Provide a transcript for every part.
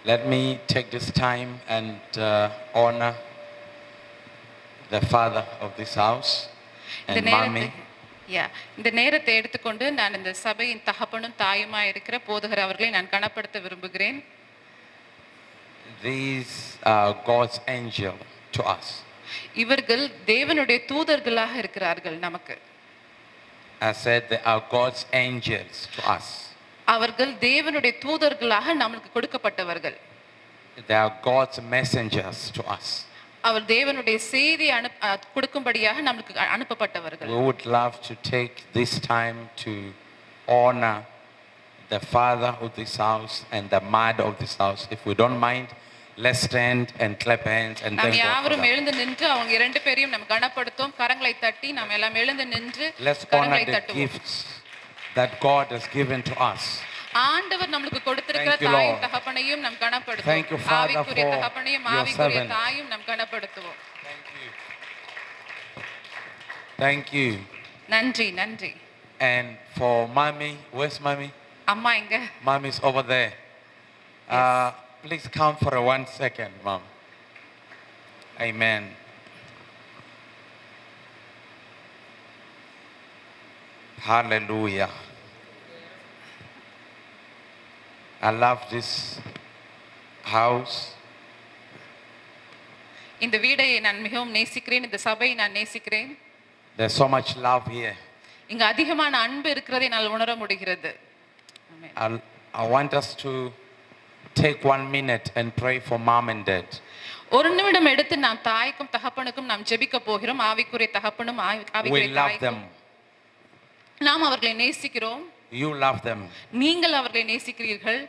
Let me take this time and honor the father of this house இந்த and நேரத்தை mommy. இந்த நேரத்தை எடுத்துக்கொண்டு நான் இந்த சபையின் தகப்பனும் தாயுமாய் இருக்கிற போதகர் அவர்களை நான் கனப்படுத்த விரும்புகிறேன். These are God's angel to us. இவர்கள் தேவனுடைய தூதர்களாக இருக்கிறார்கள் நமக்கு. I said they are God's angels to us. அவர்கள் தேவனுடைய தூதர்களாக நமக்கு கொடுக்கப்பட்டவர்கள். They are God's messengers to us. அவர் தேவனுடைய செய்தி கொடுக்கும்படியாக நமக்கு அனுப்பப்பட்டவர்கள். We would love to take this time to honor the father of this house and the mother of this house. If we don't mind, let's stand and clap hands and thank God. நாம் யாவரும் எழுந்து நின்று அவங்க இரண்டு பேரையும் நாம் கனப்படுத்துவோம். கரங்களை தட்டி நாம் எல்லாம் எழுந்து நின்று கரங்களை தட்டுவோம். Let's honor the gifts that God has given to us. ஆண்டவர் நமக்கு கொடுத்திருக்கிற தாயும் தகப்பனையும் நாம் கனப்படுத்துவோம். ஆவிக்குரிய தகப்பனையும் ஆவிக்குரிய தாயும் நாம் கனப்படுத்துவோம். Thank you. நன்றி நன்றி. And for mommy, where's mommy? அம்மா எங்க? Mommy's over there. Please come for 1 second, mom. Amen. Hallelujah. I love this house. இந்த வீடை நான் மிகவும் நேசிக்கிறேன். இந்த சபையை நான் நேசிக்கிறேன். There's so much love here. இங்க அதிகமான அன்பு இருக்கிறதை நான் உணர முடிகிறது. I want us to take 1 minute and pray for mom and dad. ஒரு நிமிடம் எடுத்து நாம் தாய்க்கும் தகப்பனுக்கும் நாம் ஜெபிக்க போகிறோம். ஆவிக்குரிய தகப்பனும் ஆவிக்குரிய தாய்க்கும் நாம் அவர்களை நேசிக்கிறோம். You love them. நீங்கள் அவர்களை நேசிக்கிறீர்கள்.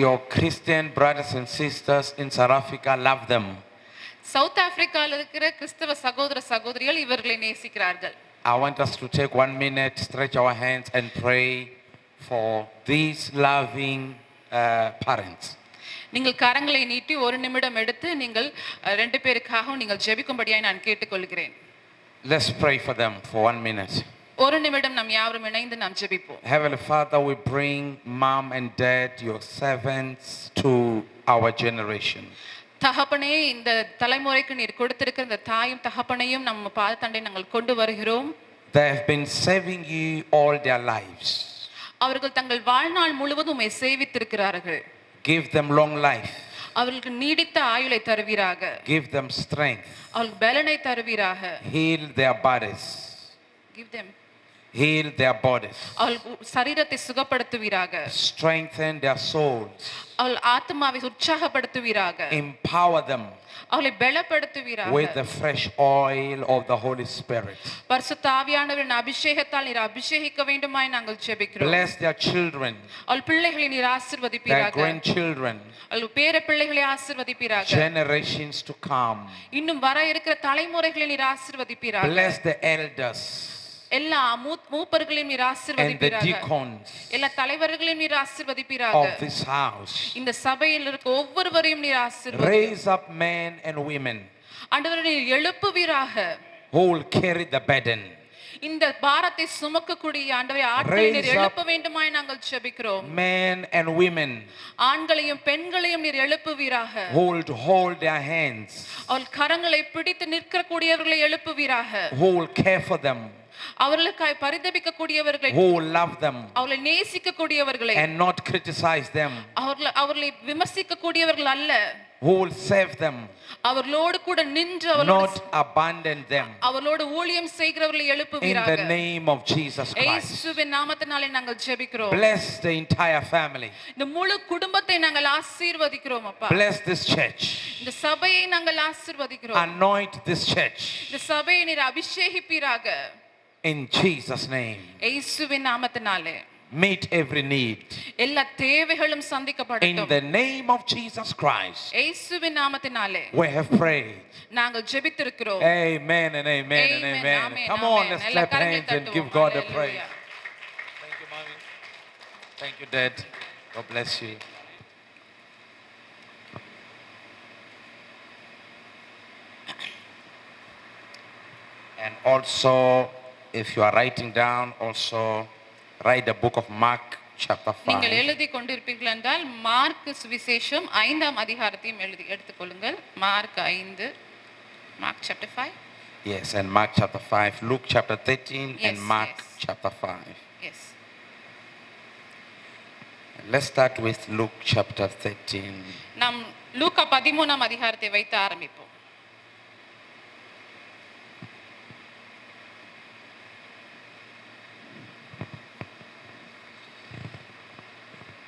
Your Christian brothers and sisters in South Africa love them. South ஆப்பிரிக்கால இருக்கிற கிறிஸ்தவ சகோதர சகோதரிகள் இவர்களை நேசிக்கிறார்கள். I want us to take 1 minute, stretch our hands and pray for these loving parents. நீங்கள் கரங்களை நீட்டி ஒரு நிமிடம் எடுத்து நீங்கள் ரெண்டு பேருக்காகவும் நீங்கள் ஜெபிக்கும்படியாய் நான் கேட்டுக்கொள்கிறேன். Let's pray for them for 1 minute. ஒரு நிமிடம் நாம் யாவரும் இணைந்து நாம் ஜெபிப்போம். Heavenly Father, we bring mom and dad, your servants, to our generation. தகப்பனே, இந்த தலைமுறைக்கு நீர் கொடுத்திருக்கிற இந்த தாயும் தகப்பனையும் நம்ம பாதத்தண்டை நாங்கள் கொண்டு வருகிறோம். They have been serving you all their lives. அவர்கள் தங்கள் வாழ்நாள் முழுவதும் உம்மை சேவித்திருக்கிறார்கள். Give them long life. அவர்களுக்கு நீடித்த ஆயுளை தருவீராக. Give them strength. அவர்களுக்கு பலனை தருவீராக. Heal their bodies. Give them. Heal their bodies. அவர்கள் சரீரத்தை சுகப்படுத்துவீராக. Strengthen their souls. அவர்கள் ஆத்மாவை உற்சாகப்படுத்துவீராக. Empower them. அவர்களை பலப்படுத்துவீராக. With the fresh oil of the Holy Spirit. பரிசுத்த ஆவியானவரின் அபிஷேகத்தால் நீர் அபிஷேகிக்க வேண்டுமாய் நாங்கள் ஜெபிக்கிறோம். Bless their children. அவர்கள் பிள்ளைகளை நீர் ஆசீர்வதிப்பீராக. Their grandchildren. அவர்கள் பேர பிள்ளைகளை ஆசீர்வதிப்பீராக. Generations to come. இன்னும் வர இருக்கிற தலைமுறைகளை நீர் ஆசீர்வதிப்பீராக. Bless the elders. எல்லா மூப்பர்களையும் நீர் ஆசீர்வதிப்பீராக. And the deacons. எல்லா தலைவர்களையும் நீர் ஆசீர்வதிப்பீராக. Of this house. இந்த சபையில் இருக்க ஒவ்வொருவரையும் நீர் ஆசீர்வதி. Raise up men and women. ஆண்டவரே, நீர் எழுப்புவீராக. Who will carry the burden. இந்த பாரத்தை சுமக்கக்கூடிய ஆண்டவரே, ஆட்களை நீர் எழுப்ப வேண்டுமாய் நாங்கள் ஜெபிக்கிறோம். Men and women. ஆண்களையும் பெண்களையும் நீர் எழுப்புவீராக. Who will hold their hands. அவர்கள் கரங்களை பிடித்து நிற்கக்கூடியவர்களை எழுப்புவீராக. Who will care for them. அவர்களுக்காய் பரிதபிக்க கூடியவர்களை. Who will love them. அவர்களை நேசிக்க கூடியவர்களை. And not criticize them. அவர்களை விமர்சிக்க கூடியவர்கள் அல்ல. Who will save them. அவர்களோடு கூட நின்று not abandon them. அவர்களோடு ஊழியம் செய்கிறவர்களை எழுப்புவீராக. In the name of Jesus Christ. இயேசுவின் நாமத்தினாலே நாங்கள் ஜெபிக்கிறோம். Bless the entire family. இந்த முழு குடும்பத்தை நாங்கள் ஆசீர்வதிக்கிறோம் அப்பா. Bless this church. இந்த சபையை நாங்கள் ஆசீர்வதிக்கிறோம். Anoint this church. இந்த சபையை நீர் அபிஷேகிப்பீராக. In Jesus name. இயேசுவின் நாமத்தினாலே. Meet every need. எல்லா தேவைகளும் சந்திக்கப்படட்டும். In the name of Jesus Christ. இயேசுவின் நாமத்தினாலே. We have prayed. நாங்கள் ஜெபித்திருக்கிறோம். Amen and amen and amen. Come on, let's clap hands and give God a praise. Thank you, mommy. Thank you, dad. God bless you. And also, if you are writing down, also write the book of Mark chapter நீங்கள் 5. எழுதி கொண்டிருப்பீர்கள் என்றால் mark சுவிசேஷம் 5ஆம் அதிகாரத்தையும் எடுத்துக்கொள்ளுங்கள். Mark 5, Mark chapter 5. Yes, and Mark chapter 5, Luke chapter 13, and Yes, Mark yes. chapter 5. Yes. Let's start with Luke chapter 13. நாம் லூக்கா 13ஆம் அதிகாரத்தை வைத்து ஆரம்பிப்போம்.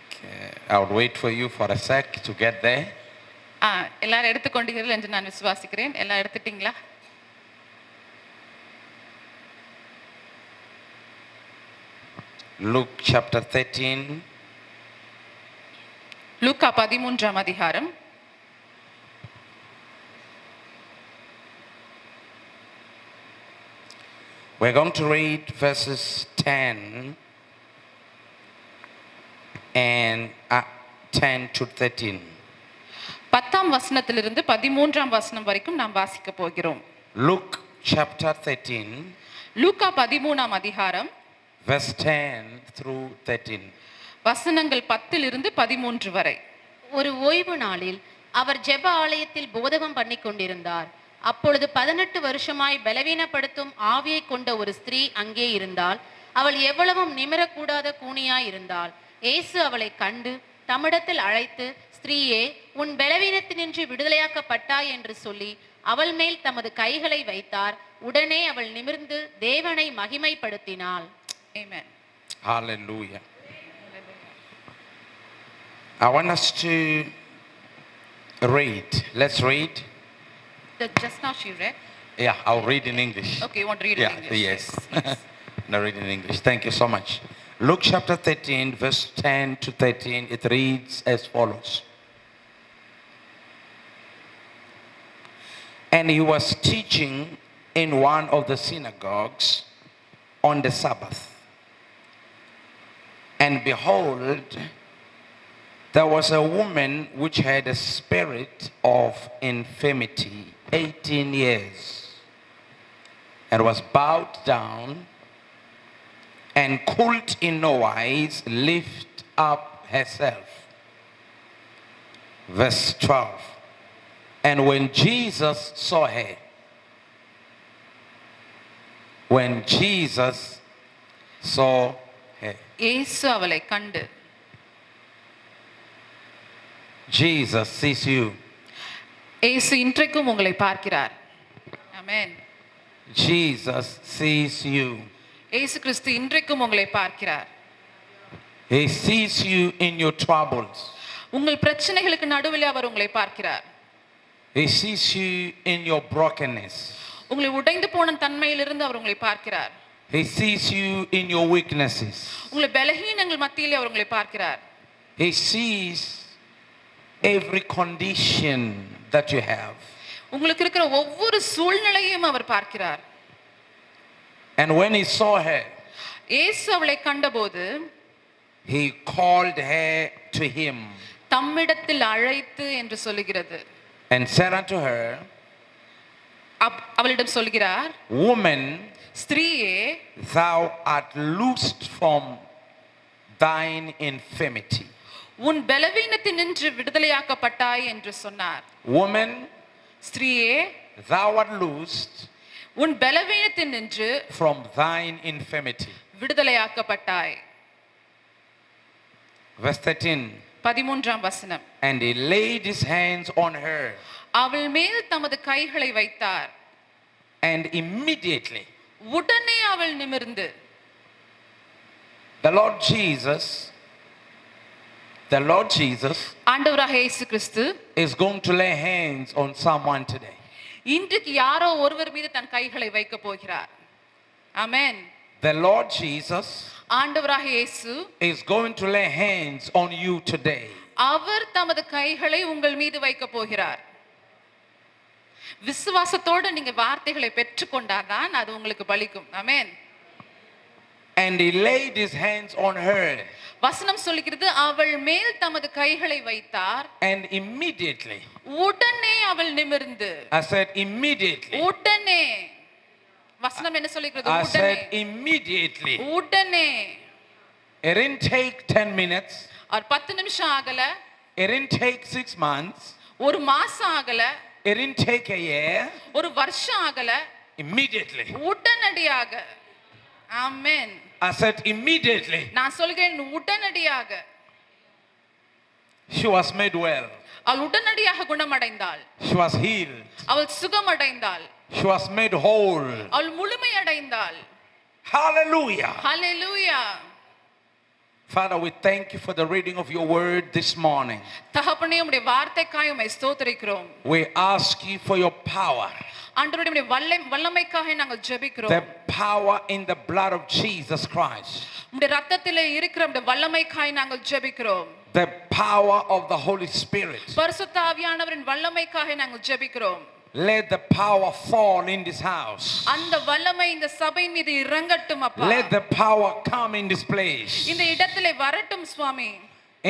Okay, I'll wait for you for a sec to get there. எல்லாரும் எடுத்துக்கொண்டீர்கள் என்று நான் விசுவாசிக்கிறேன். எல்லாம் எடுத்துட்டீங்களா? Luke chapter 13, லூக்கா 13ஆம் அதிகாரம் we're going to read verses 10 and 10 to 13. 10ஆம் வசனத்திலிருந்து 13ஆம் வசனம் வரைக்கும் நாம் வாசிக்க போகிறோம். Luke chapter 13, லூக்கா 13ஆம் அதிகாரம் verse 10 through 13. வசனங்கள் 10லிருந்து 13 வரை. ஒரு ஓய்வு நாளில் அவர் ஜெப ஆலயத்தில் போதகம் பண்ணி கொண்டிருந்தார். அப்பொழுது 18 வருஷமாய் பலவீனப்படுத்தும் ஆவியை கொண்ட ஒரு ஸ்திரீ அங்கே இருந்தாள். அவள் எவ்வளவும் நிமிரக்கூடாத கூனியாய் இருந்தாள். இயேசு அவளை கண்டு தம்மிடத்தில் அழைத்து, ஸ்திரீயே, உன் பலவீனத்தினின்று விடுதலையாக்கப்பட்டாய் என்று சொல்லி அவள் மேல் தமது கைகளை வைத்தார். உடனே அவள் நிமிர்ந்து தேவனை மகிமைப்படுத்தினாள். Amen. Hallelujah. I want us to read. Let's read. Just now she read. Yeah, I'll read in English. Okay, you want to read in English? Yes. Yes. No, read in English. Thank you so much. Luke chapter 13, verse 10 to 13, it reads as follows. And he was teaching in one of the synagogues on the Sabbath. And behold, there was a woman which had a spirit of infirmity 18 years, and was bowed down, and could in no wise lift up herself. Verse 12. And when Jesus saw her, இயேசு அவளை கண்டு. Jesus sees you. இயேசு இன்றைக்கும் உங்களை பார்க்கிறார். ஆமென். Jesus sees you. இயேசு கிறிஸ்து இன்றைக்கும் உங்களை பார்க்கிறார். He sees you in your troubles. உங்கள் பிரச்சனைகளுக்கு நடுவில் அவர் உங்களை பார்க்கிறார். He sees you in your brokenness. உங்களை உடைந்து போன தன்மையிலிருந்து அவர் உங்களை பார்க்கிறார். He sees you in your weaknesses. உங்கள் பலவீனங்கள் மத்தியிலே அவர் உங்களை பார்க்கிறார். He sees every condition that you have. உங்களுக்கு இருக்கிற ஒவ்வொரு சூழ்நிலையையும் அவர் பார்க்கிறார். And when he saw her, இயேசு அவளை கண்டபோது he called her to him தம்மிடத்தில் அழைத்து என்று சொல்லுகிறது. and said unto her, அவளிடம் சொல்கிறார், Woman, ஸ்திரீயே, thou art loosed from thine infirmity. உன் பலவீனத்தினின்று விடுதலையாக்கப்பட்டாய் என்று சொன்னார். Woman, ஸ்திரீயே, thou art loosed உன் பலவீனத்தினின்று from thine infirmity. விடுதலையாக்கப்பட்டாய். Verse 13. 13ஆம் வசனம். And he laid his hands on her. அவள் மேல் தமது கைகளை வைத்தார். And immediately உடனே அவள் நிமிர்ந்து. The Lord Jesus ஆண்டவராக இயேசு கிறிஸ்து is going to lay hands on someone today. இன்றைக்கு யாரோ ஒருவர் மீது தன் கைகளை வைக்க போகிறார். ஆமென். The Lord Jesus ஆண்டவராக இயேசு is going to lay hands on you today. அவர் தமது கைகளை உங்கள் மீது வைக்க போகிறார். விசுவாசத்தோடு நீங்க வார்த்தைகளை பெற்றுக்கொண்டாதான் அது உங்களுக்கு பலிக்கும். ஆமென். And he laid his hands on her. வசனம் சொல்கிறது, அவள் மேல் தமது கைகளை வைத்தார். And immediately. உடனே அவள் நிமிர்ந்து. I said immediately. உடனே. வசனம் என்ன சொல்கிறது? I உடனே. said immediately. உடனே. It didn't take 10 minutes. और 10 நிமிஷம் ஆகல, It didn't take 6 months. ஒரு மாசம் ஆகல, It didn't take a year. ஒரு வருஷம் ஆகல, Immediately. உடனடியாக. ஆமென். I said immediately. நான் சொல்கிறேன் உடனடியாக. She was made well. அவள் உடனடியாக குணமடைந்தாள். She was healed. அவள் சுகமடைந்தாள். She was made whole. அவள் முழுமையடைந்தாள். Hallelujah. Hallelujah. Father, we thank you for the reading of your word this morning. தகப்பனே, உம்முடைய வார்த்தைக்காய் உம்மை ஸ்தோத்திரிக்கிறோம். We ask you for your power. ஆண்டவரே, உம்முடைய வல்லமைக்காக நாங்கள் ஜெபிக்கிறோம். The power in the blood of Jesus Christ. உம்முடைய இரத்தத்திலே இருக்கிற உம்முடைய வல்லமைக்காய் நாங்கள் ஜெபிக்கிறோம். The power of the Holy Spirit. பரிசுத்த ஆவியானவரின் வல்லமைக்காக நாங்கள் ஜெபிக்கிறோம். Let the power fall in this house. அந்த வல்லமை இந்த சபை மீது இறங்கட்டும் அப்பா. Let the power come in this place. இந்த இடத்திலே வரட்டும் சுவாமி.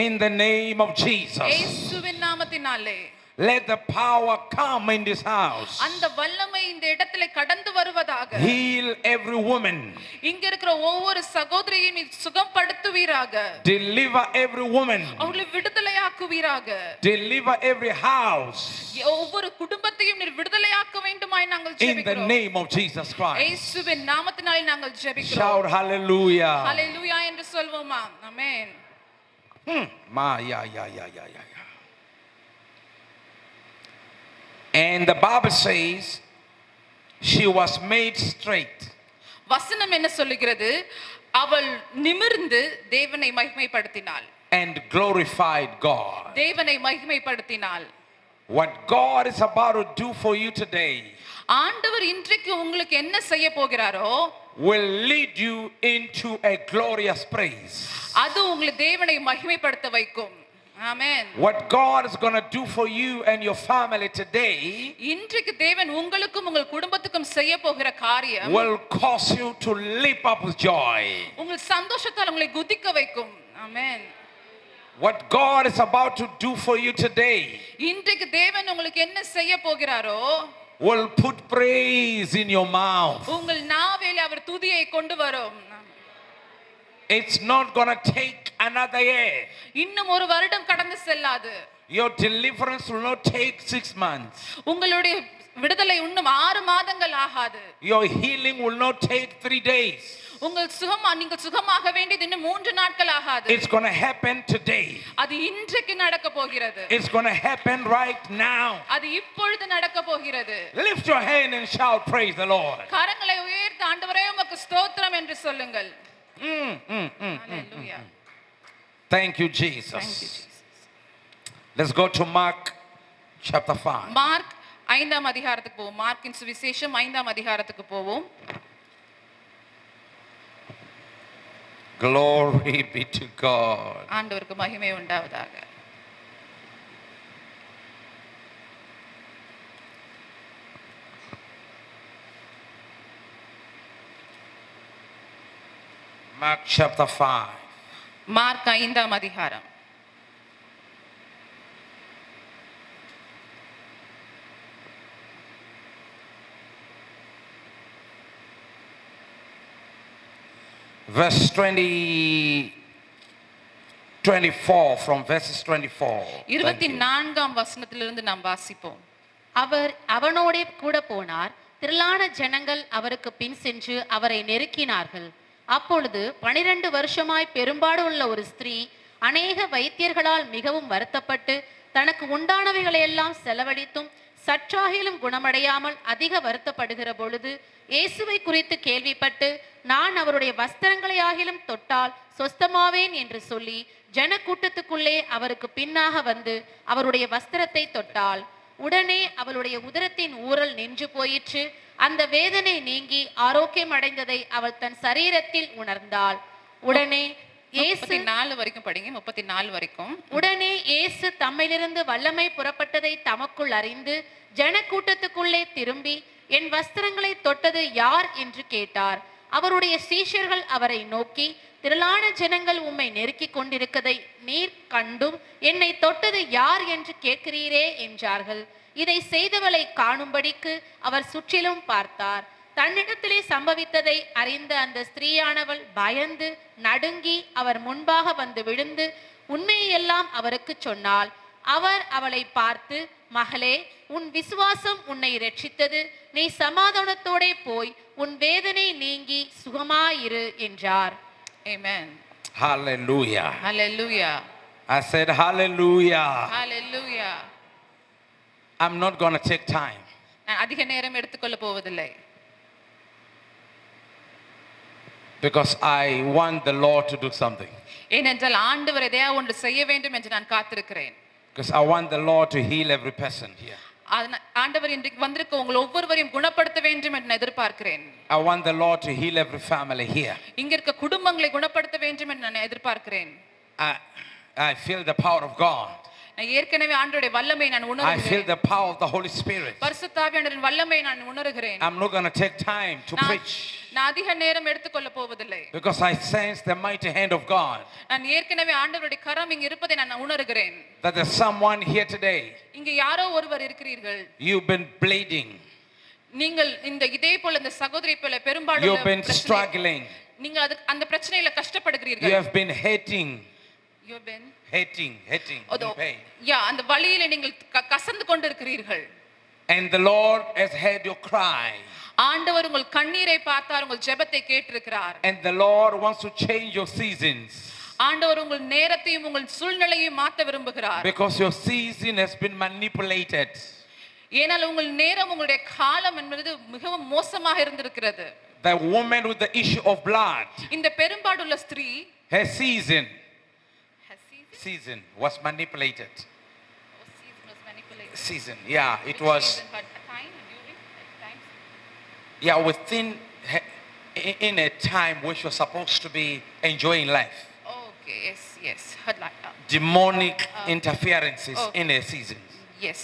In the name of Jesus. இயேசுவின் நாமத்தினாலே. Let the power come in this house. அந்த வல்லமை இந்த இடத்திலே கடந்து வருவதாக. Heal every woman. இங்க இருக்கிற ஒவ்வொரு சகோதரியையும் நீ சுகப்படுத்துவீராக. Deliver every woman. அவளை விடுதலையாக்குவீராக. Deliver every house. ஒவ்வொரு குடும்பத்தையும் நீர் விடுதலையாக்க வேண்டுமாய் நாங்கள் In the ஜெபிக்கிறோம். name of Jesus Christ. இயேசுவின் நாமத்தினாலே நாங்கள் ஜெபிக்கிறோம். Shout hallelujah. ஹல்லேலூயா என்று சொல்வோமா? ஆமென். Yeah. And the Bible says she was made straight. வசனம் என்ன சொல்லுகிறது? அவள் நிமிர்ந்து தேவனை மகிமைப்படுத்தினாள். And glorified God. தேவனை மகிமைப்படுத்தினாள். What God is about to do for you today ஆண்டவர் இன்றைக்கு உங்களுக்கு என்ன செய்ய போகிறாரோ will lead you into a glorious praise. அது உங்களை தேவனை மகிமைப்படுத்த வைக்கும். ஆமென். What God is going to do for you and your family today இன்றைக்கு தேவன் உங்களுக்கும் உங்கள் குடும்பத்துக்கும் செய்ய போகிற காரியம் will cause you to leap up with joy. உங்கள் சந்தோஷத்தால் உங்களை குதிக்க வைக்கும். ஆமென். What God is about to do for you today இன்றைக்கு தேவன் உங்களுக்கு என்ன செய்ய போகிறாரோ will put praise in your mouth. உங்கள் நாவிலே அவர் துதியை கொண்டு வரும். It's not going to take another year. இன்னும் ஒரு வருடம் கடந்து செல்லாது. Your deliverance will not take 6 months. உங்களுடைய விடுதலை இன்னும் 6 மாதங்கள் ஆகாது. Your healing will not take 3 days. நீங்கள் சுகமாக வேண்டியது இன்னும் 3 நாட்கள் ஆகாது. It's going to happen today. அது இன்றைக்கு நடக்க போகிறது. It's going to happen right now. அது இப்பொழுது நடக்க போகிறது. Lift your hand and shout, praise the Lord. கரங்களை உயர்த்தி ஆண்டவரே உமக்கு ஸ்தோத்திரம் என்று சொல்லுங்கள். Hallelujah. Thank you, Jesus. Thank you, Jesus. Let's go to Mark chapter 5. Mark 5ஆம் அதிகாரத்துக்கு போவோம். மார்க்கின் சுவிசேஷம் 5ஆம் அதிகாரத்துக்கு போவோம். Glory be to God. ஆண்டவருக்கு மகிமை உண்டாவதாக. Mark chapter 5. மார்க் 5ஆம் அதிகாரம். Verse 24 from verses 24. 24ஆம் வசனத்திலிருந்து நாம் வாசிப்போம். அவர் அவனோடே கூட போனார். திரளான ஜனங்கள் அவருக்கு பின் சென்று அவரை நெருக்கினார்கள். அப்பொழுது 12 வருஷமாய் பெரும்பாடு உள்ள ஒரு ஸ்திரீ அநேக வைத்தியர்களால் மிகவும் வருத்தப்பட்டு தனக்கு உண்டானவைகளையெல்லாம் செலவழித்தும் சற்றாகிலும் குணமடையாமல் அதிக வருத்தப்படுகிற பொழுது இயேசுவை குறித்து கேள்விப்பட்டு நான் அவருடைய வஸ்திரங்களை ஆகிலும் தொட்டால் சொஸ்தமாவேன் என்று சொல்லி ஜனக்கூட்டத்துக்குள்ளே அவருக்கு பின்னாக வந்து அவருடைய வஸ்திரத்தை தொட்டாள். உடனே அவளுடைய உதரத்தின் ஊறல் நின்று போயிற்று. அந்த வேதனை நீங்கி ஆரோக்கியம் அடைந்ததை அவள் தன் சரீரத்தில் உணர்ந்தாள். உடனே 34 வரைக்கும் படிங்க. 34 வரைக்கும். உடனே இயேசு தம்மிலிருந்து வல்லமை புறப்பட்டதை தமக்குள் அறிந்து ஜனக்கூட்டத்துக்குள்ளே திரும்பி என் வஸ்திரங்களை தொட்டது யார் என்று கேட்டார். அவருடைய சீஷர்கள் அவரை நோக்கி திரளான ஜனங்கள் உம்மை நெருக்கி கொண்டிருக்கதை நீர் கண்டும் என்னை தொட்டது யார் என்று கேட்கிறீரே என்றார்கள். இதை செய்தவளை காணும்படிக்கு அவர் சுற்றிலும் பார்த்தார். தன்னிடத்திலே சம்பவித்ததை அறிந்த அந்த ஸ்திரீயானவள் பயந்து நடுங்கி அவர் முன்பாக வந்து விழுந்து உண்மையெல்லாம் அவருக்கு சொன்னாள். அவர் அவளை பார்த்து, மகளே, உன் விசுவாசம் உன்னை இரட்சித்தது, நீ சமாதானத்தோட போய் உன் வேதனை நீங்கி சுகமாயிரு என்றார். Amen. Hallelujah. Hallelujah. I said hallelujah. Hallelujah. I'm not going to take time. நான் அதிக நேரம் எடுத்துக்கொள்ள போவதில்லை. Because I want the Lord to do something. ஏனென்றால் ஆண்டவர் எதையாவது ஒன்று செய்ய வேண்டும் என்று நான் காத்திருக்கிறேன். Because I want the Lord to heal every person here. ஆண்டவர் இன்றைக்கு வந்திருக்க உங்கள் ஒவ்வொருவரையும் குணப்படுத்த வேண்டும் என்று நான் எதிர்பார்க்கிறேன். I want the Lord to heal every family here. இங்க இருக்க குடும்பங்களை குணப்படுத்த வேண்டும் என்று நான் எதிர்பார்க்கிறேன். I feel the power of God. நான் ஏற்கனவே ஆண்டவருடைய வல்லமை நான் I உணர்கிறேன். feel the power of the Holy Spirit. பரிசுத்த ஆவியானவரின் வல்லமை நான் உணர்கிறேன். I'm not going to take time to preach. நான் அதிக நேரம் எடுத்துக்கொள்ள போவதில்லை. Because I sense the mighty hand of God. நான் ஏற்கனவே ஆண்டவருடைய கரம் இங்க இருப்பதை நான் உணர்கிறேன். That there's someone here today. இங்க யாரோ ஒருவர் இருக்கிறீர்கள். You've been bleeding. நீங்கள் இந்த இதே போல இந்த சகோதரி போல பெரும்பாலும் You've been struggling. நீங்கள் அந்த பிரச்சனையில கஷ்டப்படுகிறீர்கள். You have been hating. You have been hating in pain. அந்த வலியில நீங்கள் கசந்து கொண்டிருக்கிறீர்கள். And the Lord has heard your cry. ஆண்டவர் உங்கள் கண்ணீரை பார்த்தார், உங்கள் ஜெபத்தை கேட்டிருக்கிறார். And the Lord wants to change your seasons. ஆண்டவர் உங்கள் நேரத்தையும் உங்கள் சூழ்நிலையையும் மாற்ற விரும்புகிறார். Because your season has been manipulated. ஏனால் உங்கள் நேரம் உங்களுடைய காலம் என்பது மிகவும் மோசமாக இருந்திருக்கிறது. The woman with the issue of blood. இந்த பெரும்பாடுள்ள ஸ்திரீ her season was manipulated. Season, yeah, it was. Yeah, within in a time where she was supposed to be enjoying life. Okay, yes, heard like that. Demonic interferences in a season. Yes.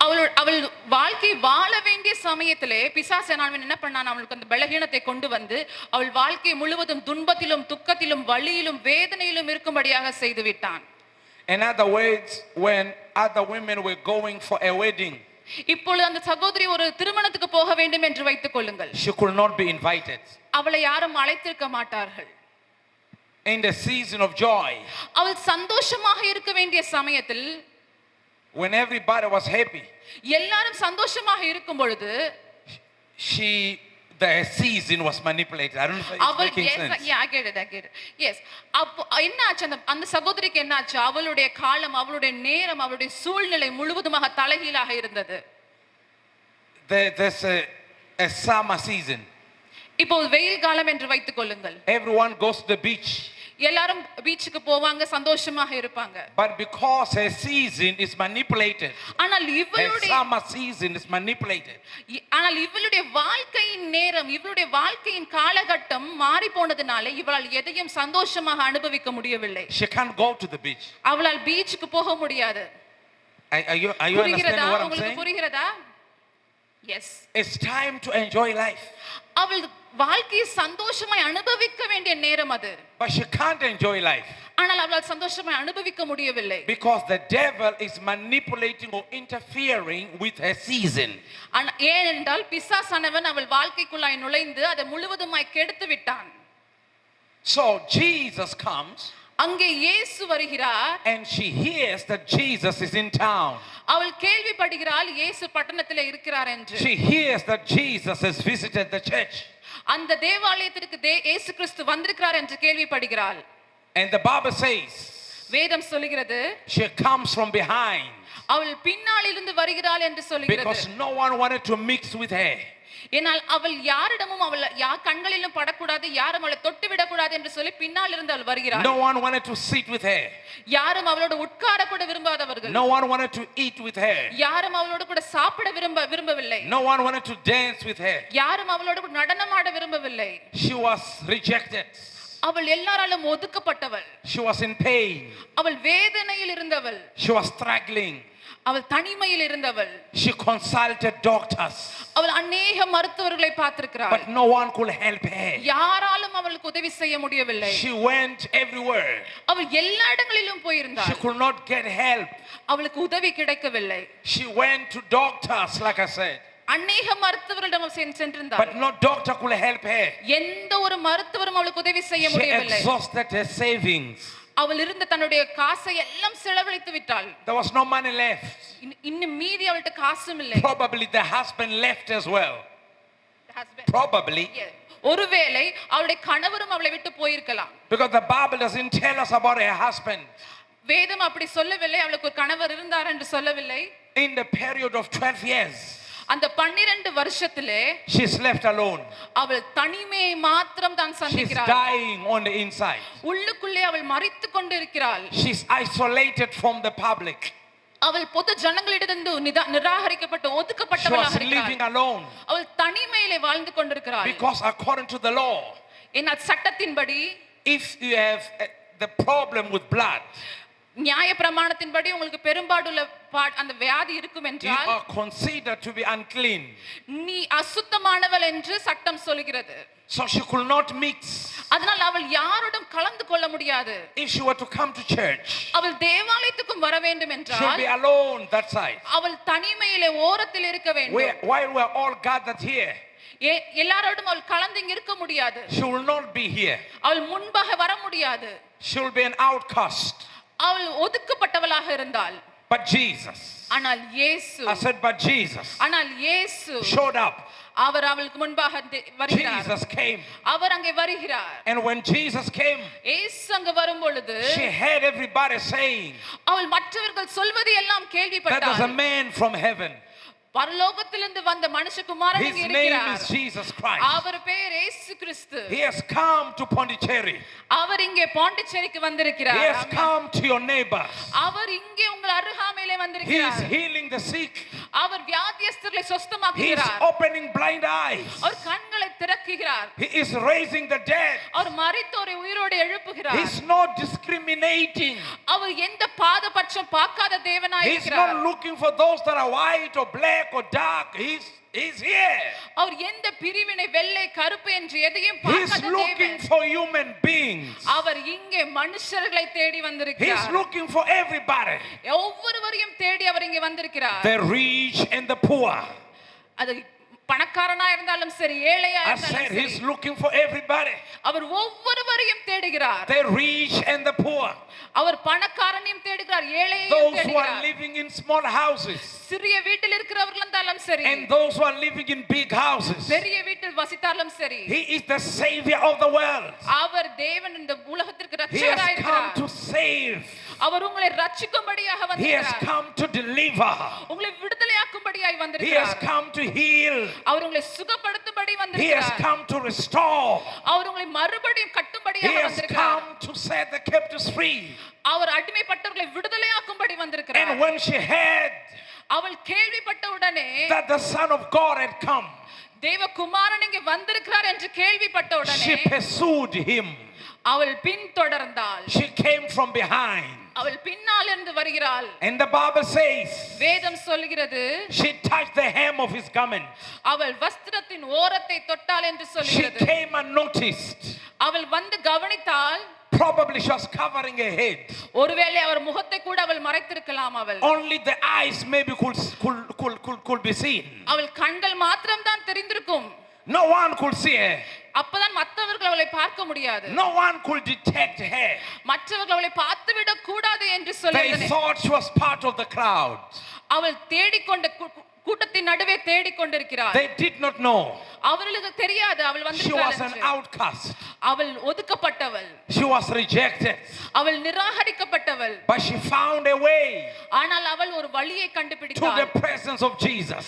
அவள் வாழ்க்கை வாழ வேண்டிய சமயத்திலே பிசாசானவன் என்ன பண்ணான், அவளுக்கு அந்த பலகீனத்தை கொண்டு வந்து அவள் வாழ்க்கை முழுவதும் துன்பத்திலும் துக்கத்திலும் வலியிலும் வேதனையிலும் இருக்கும்படியாக செய்து விட்டான். In other words, when other women were going for a wedding, இப்பொழுது அந்த சகோதரி ஒரு திருமணத்துக்கு போக வேண்டும் என்று வைத்துக் கொள்ளுங்கள், she could not be invited. அவளை யாரும் அழைத்திருக்க மாட்டார்கள். In the season of joy, அவள் சந்தோஷமாக இருக்க வேண்டிய சமயத்தில், when everybody was happy, எல்லாரும் சந்தோஷமாக இருக்கும் பொழுது, the season was manipulated. I don't know if it's making sense. Yeah, I get it. Yes. அப்போ என்ன ஆச்சு, அந்த சகோதரிக்கு என்ன ஆச்சு, அவளுடைய காலம், அவளுடைய நேரம், அவளுடைய சூழ்நிலை முழுவதுமாக தலைகீழாக இருந்தது. There's a summer season. இப்போ வெயில் காலம் என்று வைத்துக் கொள்ளுங்கள். Everyone goes to the beach. எல்லாரும் பீச்சுக்கு போவாங்க, சந்தோஷமாக இருப்பாங்க. But because her season is manipulated, ஆனால் இவளுடைய summer season is manipulated. ஆனால் இவளுடைய வாழ்க்கையின் நேரம், இவளுடைய வாழ்க்கையின் காலகட்டம் மாறி போனதுனால இவளால் எதையும் சந்தோஷமாக அனுபவிக்க முடியவில்லை. She can't go to the beach. அவளால் பீச்சுக்கு போக முடியாது. Are you understanding what I'm உங்களுக்கு saying? புரிகிறதா? Yes. It's time to enjoy life. அவள் வாழ்க்கையை சந்தோஷமாய் அனுபவிக்க வேண்டிய நேரம் அது. But she can't enjoy life. ஆனால் அவளால் சந்தோஷமாய் அனுபவிக்க முடியவில்லை. Because the devil is manipulating or interfering with her season. ஏனென்றால் பிசாசானவன் அவள் வாழ்க்கைக்குள்ளாய் நுழைந்து அதை முழுவதுமாய் கெடுத்து விட்டான். So Jesus comes. அங்கே இயேசு வருகிறார். And she hears that Jesus is in town. அவள் கேள்விப்படுகிறாள் இயேசு பட்டணத்திலே இருக்கிறார் என்று. She hears that Jesus has visited the church. அந்த தேவாலயத்திற்கு இயேசு கிறிஸ்து வந்திருக்கிறார் என்று கேள்விப்படுகிறாள். And the Bible says, வேதம் சொல்கிறது, she comes from behind. அவள் பின்னாலிருந்து வருகிறாள் என்று சொல்கிறது. Because no one wanted to mix with her. ஏனால் அவள் யாரிடமும் அவள் கண்களிலும் படக்கூடாது, யாரும் அவளை தொட்டு விடக்கூடாது என்று சொல்லி பின்னால் இருந்து அவள் வருகிறாள். No one wanted to sit with her. யாரும் அவளோடு உட்கார கூட விரும்பாதவர்கள். No one wanted to eat with her. யாரும் அவளோடு கூட சாப்பிட விரும்பவில்லை. No one wanted to dance with her. யாரும் அவளோடு கூட நடனமாட விரும்பவில்லை. She was rejected. அவள் எல்லாராலும் ஒதுக்கப்பட்டவள். She was in pain. அவள் வேதனையில் இருந்தவள். She was struggling. அவள் தனிமையில் இருந்தவள். She consulted doctors. அவள் अनेक மருத்துவர்களை பார்த்திருக்கிறாள். But no one could help her. யாராலும் அவளுக்கு உதவி செய்ய முடியவில்லை. She went everywhere. அவள் எல்லா இடங்களிலும் போயிருந்தாள். She could not get help. அவளுக்கு உதவி கிடைக்கவில்லை. She went to doctors, like I said. அநேக மருத்துவர்களிடம் அவள் சென்றிருந்தாள். but no doctor could help her. எந்த ஒரு மருத்துவரும் அவளுக்கு உதவி செய்ய She முடியவில்லை. exhausted her savings. அவள் இருந்த தன்னுடைய காசை எல்லாம் செலவழித்து விட்டாள். There was no money left. இன்னும் மீதி அவள்கிட்ட காசும் இல்லை. Probably the husband left as well. Probably. ஒருவேளை அவளுடைய கணவரும் அவளை விட்டு போயிருக்கலாம். Because the Bible doesn't tell us about her husband. வேதம் அப்படி சொல்லவில்லை. அவளுக்கு ஒரு கணவர் இருந்தார் என்று சொல்லவில்லை. In the period of 12 years, அந்த 12 வருஷத்திலே she's left alone. அவள் தனிமையை மாத்திரம் தான் She's சந்திக்கிறாள். dying on the inside. உள்ளுக்குள்ளே அவள் மரித்துக் கொண்டிருக்கிறாள். She's isolated from the public. அவள் பொது ஜனங்களிடமிருந்து நிராகரிக்கப்பட்டு She ஒதுக்கப்பட்டவளாக was living இருக்கிறாள். alone. அவள் தனிமையிலே வாழ்ந்து கொண்டிருக்கிறாள். Because according to the law, ஏன்னா சட்டத்தின்படி if you have the problem with blood, நியாய பிரமாணத்தின்படி உங்களுக்கு பெரும்பாடுள்ள அந்த வியாதி இருக்கும் you என்றால் are considered to be unclean. நீ அசுத்தமானவள் என்று சட்டம் சொல்கிறது. So she could not mix. அதனால் அவள் யாரோடும் கலந்து கொள்ள முடியாது. If she were to come to church, அவள் தேவாலயத்துக்கும் வர வேண்டும் she'll என்றால் be alone that side. அவள் தனிமையிலே ஓரத்தில் இருக்க வேண்டும். While we are all gathered here, எல்லாரோடும் அவள் கலந்து இங்க இருக்க முடியாது. she will not be here. அவள் முன்பாக வர முடியாது. She will be an outcast. அவள் ஒதுக்கப்பட்டவளாக இருந்தாள். But Jesus, ஆனால் இயேசு, I said, but Jesus ஆனால் இயேசு showed up. அவர் அவளுக்கு முன்பாக வருகிறார். Jesus came. அவர் அங்கே வருகிறார். And when Jesus came, இயேசு அங்கே வரும் பொழுது she heard everybody saying, அவள் மற்றவர்கள் சொல்வது எல்லாம் that there's a கேள்விப்பட்டாள். man from heaven. பரலோகத்திலிருந்து வந்த மனுஷகுமாரன் His இங்கே name இருக்கிறார். is Jesus Christ. அவர் பெயர் இயேசு கிறிஸ்து. He has come to Pondicherry. அவர் இங்கே பாண்டிச்சேரிக்கு He வந்திருக்கிறார். has come to your neighbors. அவர் இங்கே உங்கள் அருகாமையிலே He is வந்திருக்கிறார். healing the sick. Our வியாதியஸ்தர்களை He is சொஸ்தமாக்குகிறார். opening blind eyes. அவர் கண்களை திறக்குகிறார். He is raising the dead. அவர் மரித்தோரை உயிரோடு எழுப்புகிறார். He's not discriminating. அவர் எந்த பாதபட்சம் பார்க்காத தேவனாய் He's இருக்கிறார். not looking for those that are white or black or dark. He's here. அவர் எந்த பிரிவினை வெள்ளை கருப்பு என்று எதையும் He's பார்க்காத looking தேவன். for human beings. அவர் இங்கே மனுஷர்களை தேடி He's வந்திருக்கிறார். looking for everybody. ஒவ்வொருவரையும் தேடி அவர் இங்கே வந்திருக்கிறார். The rich and the poor. அது பணக்காரனா இருந்தாலும் சரி ஏழையா I இருந்தாலும் said he's சரி looking for everybody. அவர் ஒவ்வொருவரையும் தேடுகிறார். The rich and the poor. Our பணக்காரனையும் தேடுகிறார் ஏழையையும் Those who are தேடுகிறார். living in small houses. சிறிய வீட்டில் இருக்கிறவர்கள் இருந்தாலும் சரி And those who are living in big houses. பெரிய வீட்டில் வசித்தாலும் சரி He is the savior of the world. அவர் தேவன் இந்த உலகத்திற்கு He ரட்சகராய் has come இருக்கிறார். to save. அவர் உங்களை ரட்சிக்கும்படியாக He has வந்திருக்கிறார். come to deliver. உங்களை விடுதலையாக்கும்படியாய் He has வந்திருக்கிறார். come to heal. அவர் உங்களை சுகப்படுத்தும்படி He has வந்திருக்கிறார். come to restore. அவர் உங்களை மறுபடியும் He கட்டும்படியாக has வந்திருக்கிறார். come to set the captives free. அவர் அடிமைப்பட்டவர்களை விடுதலையாக்கும்படி வந்திருக்கிறார். And when she heard அவள் கேள்விப்பட்ட உடனே that the Son of God had come, தேவகுமாரன் இங்கே வந்திருக்கிறார் என்று கேள்விப்பட்ட உடனே she pursued him. அவள் பின்தொடர்ந்தாள். She came from behind. அவள் பின்னால் இருந்து வருகிறாள். And the Bible says வேதம் சொல்கிறது she touched the hem of his garment. அவள் வஸ்திரத்தின் ஓரத்தை தொட்டாள் என்று She சொல்கிறது. came and noticed. அவள் வந்து கவனித்தாள். Probably she was covering her head. ஒருவேளை அவர் முகத்தை கூட அவள் மறைத்திருக்கலாம். அவள் Only the eyes maybe could be seen. அவள் கண்கள் மாத்திரம் தான் தெரிந்திருக்கும். No one could see her. அப்பதான் மற்றவர்கள் அவளை பார்க்க முடியாது. No one could detect her. மற்றவர்கள் அவளை பார்த்து விட கூடாது என்று They சொல்லுகிறது. thought she was part of the crowd. அவள் தேடிக்கொண்ட கூட்டத்தின் நடுவே தேடிக்கொண்டிருக்கிறாள். They did not know. அவர்களுக்கு தெரியாது அவள் She was an வந்திருக்கிறாள். outcast. அவள் ஒதுக்கப்பட்டவள். She was rejected. அவள் நிராகரிக்கப்பட்டவள். But she found a way ஆனால் அவள் ஒரு வழியை to கண்டுபிடித்தாள். the presence of Jesus.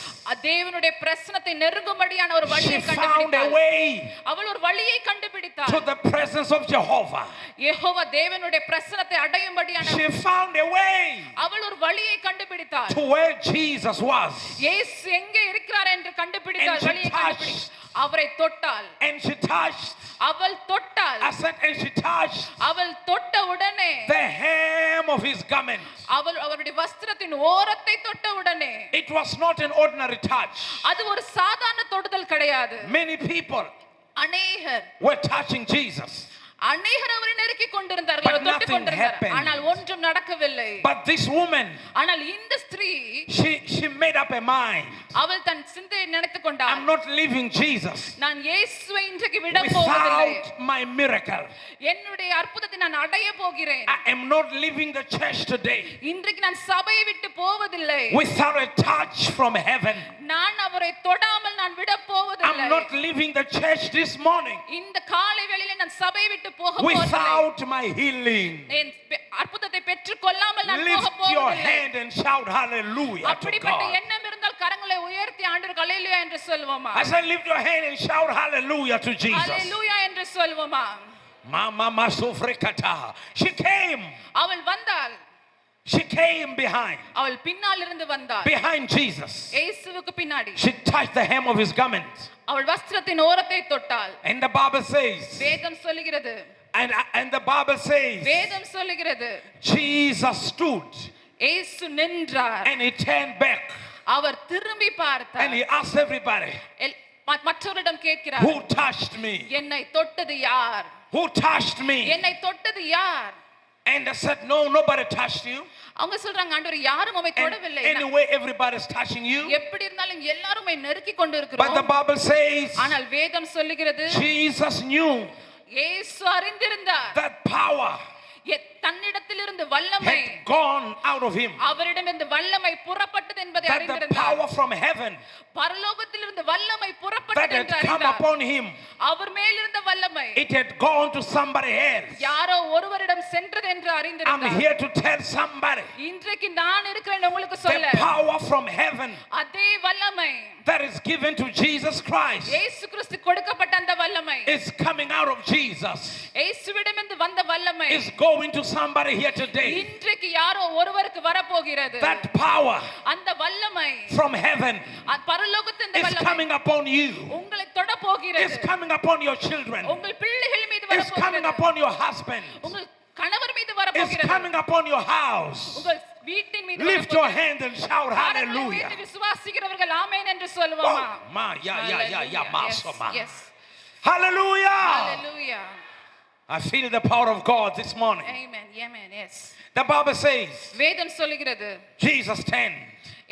தேவனுடைய பிரசன்னத்தை நெருங்கும்படியான ஒரு She வழியை found a கண்டுபிடித்தாள். way அவள் ஒரு வழியை கண்டுபிடித்தாள். to the presence of Jehovah. Jehovah தேவனுடைய பிரசன்னத்தை அடையும்படியான She found a way அவள் ஒரு வழியை கண்டுபிடித்தாள். to where Jesus was. இயேசு எங்கே இருக்கிறார் என்று கண்டுபிடித்தாள். And she வழியை touched. கண்டுபிடித்தாள். அவரை தொட்டாள். And she touched. அவள் தொட்டாள். I said, and she touched அவள் தொட்ட உடனே the hem of his garment. அவள் அவருடைய வஸ்திரத்தின் ஓரத்தை தொட்ட உடனே It was not an ordinary touch. அது ஒரு சாதாரண தொடுதல் கிடையாது. Many people அநேகர் were touching Jesus. அநேகர் அவரை நெருக்கிக் கொண்டிருந்தார்கள். But அவர் தொட்டுக் nothing கொண்டிருந்தார். happened. ஆனால் ஒன்றும் நடக்கவில்லை. But this woman, ஆனால் இந்த ஸ்திரீ she made up her mind. அவள் தன் சிந்தையை நினைத்துக் கொண்டாள், I'm not leaving Jesus நான் இயேசுவை இன்றைக்கு விட போவதில்லை, without my miracle. என்னுடைய அற்புதத்தை நான் அடைய போகிறேன். I am not leaving the church today இன்றைக்கு நான் சபையை விட்டு போவதில்லை, without a touch from heaven. நான் அவரை தொடாமல் நான் விட போவதில்லை. I'm not leaving the church this morning இந்த காலை வேளையிலே நான் சபையை விட்டு போக போவதில்லை, without my healing. என் அற்புதத்தை பெற்றுக் கொள்ளாமல் நான் போக Lift your போவதில்லை. hand and shout hallelujah to அப்படிப்பட்ட God. எண்ணம் இருந்தால் கரங்களை உயர்த்தி ஆண்டவருக்கு அல்லேலூயா என்று சொல்வோமா? I said lift your hand and shout hallelujah to Jesus. அல்லேலூயா என்று சொல்வோமா? Mama sofrekata. She came. அவள் வந்தாள், She came behind. அவள் பின்னால் இருந்து வந்தாள், Behind Jesus. இயேசுவுக்கு பின்னாடி. She touched the hem of his garment. அவள் வஸ்திரத்தின் ஓரத்தை தொட்டாள். And the Bible says, வேதம் சொல்லுகிறது, and the Bible says, வேதம் சொல்லுகிறது, Jesus stood இயேசு நின்றார், and he turned back அவர் திரும்பி and பார்த்தார். he asked everybody, மற்றவரிடம் கேட்கிறார், who touched me? என்னை தொட்டது யார்? Who touched me? என்னை தொட்டது யார்? And they said, no, nobody touched you. அவங்க சொல்றாங்க, ஆண்டவரே யாரும் உம்மை And தொடவில்லை. anyway, everybody's touching you. எப்படி இருந்தாலும் எல்லாரும் உம்மை நெருக்கி கொண்டு But the இருக்கிறோம். Bible says, ஆனால் வேதம் சொல்லுகிறது, Jesus knew இயேசு அறிந்திருந்தார், that power தன்னிடத்திலிருந்து வல்லமை had gone out of him. அவரிடமிருந்து வல்லமை புறப்பட்டது என்பதை That the அறிந்திருந்தார். power from heaven பரலோகத்திலிருந்து வல்லமை that புறப்பட்டது had என்று come அறிந்தார். upon him, அவர் மேல் இருந்த வல்லமை it had gone to somebody else. யாரோ ஒருவரிடம் சென்றது என்று I'm அறிந்திருந்தார். here to tell somebody, இன்றைக்கு நான் இருக்கிறேன் உங்களுக்கு the சொல்ல, power from heaven அதே வல்லமை that is given to Jesus Christ இயேசு கிறிஸ்து கொடுக்கப்பட்ட அந்த வல்லமை, is coming out of Jesus, இயேசுவிடமிருந்து வந்த வல்லமை is going to somebody here today. இன்றைக்கு யாரோ ஒருவருக்கு வரப்போகிறது. That power அந்த வல்லமை from heaven பரலோகத்திலிருந்து is வல்லமை coming upon you, உங்களை தொட போகிறது. is coming upon your children, உங்கள் பிள்ளைகள் மீது is coming வரப்போகிறது. upon your husband, உங்கள் கணவர் மீது is வரப்போகிறது. coming upon your house. உங்கள் வீட்டின் மீது Lift your வரப்போகிறது. hand and shout கரங்களை hallelujah. உயர்த்தி விசுவாசிக்கிறவர்கள் ஆமென் என்று சொல்லுவோமா? Oh, ma, yeah, ma, Yes, so ma. yes. Hallelujah. Hallelujah. I feel the power of God this morning. Amen. Amen. Yes. The Bible says, வேதம் சொல்லுகிறது, Jesus turned